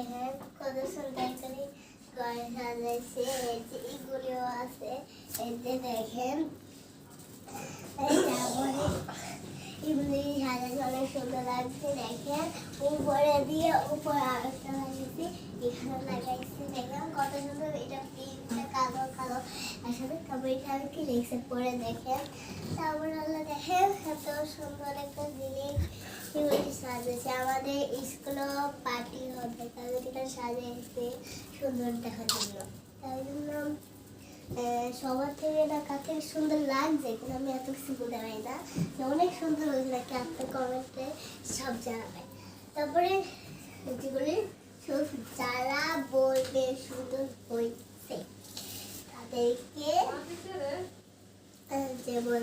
দেখেন কত সুন্দর করে ঘর সাজাইছে, এই যে এগুলিও আছে, এই যে দেখেন তারপরে এগুলি সাজাইছে অনেক সুন্দর লাগছে। দেখেন উপরে দিয়ে উপরে আরেকটা লাগাইছে, এখানে লাগাইছে, দেখেন কত সুন্দর। এটা পিঙ্কটা কালো কালো আসলে কবিটা আমি কি লিখছে পরে দেখেন। তারপরে হলো দেখেন এত সুন্দর একটা জিনিস এগুলি সাজিয়েছে। আমাদের স্কুলও পার্টি হবে, তাহলে এটা সাজিয়েছে সুন্দর দেখার জন্য। তাই জন্য সবার থেকে না কাছে সুন্দর লাগছে, কিন্তু আমি এত কিছু বলতে পারি না। অনেক সুন্দর হয়েছে নাকি আপনার কমেন্টে সব জানাবেন। তারপরে যেগুলি যারা বলবে সুন্দর হয়েছে তাদেরকে যেমন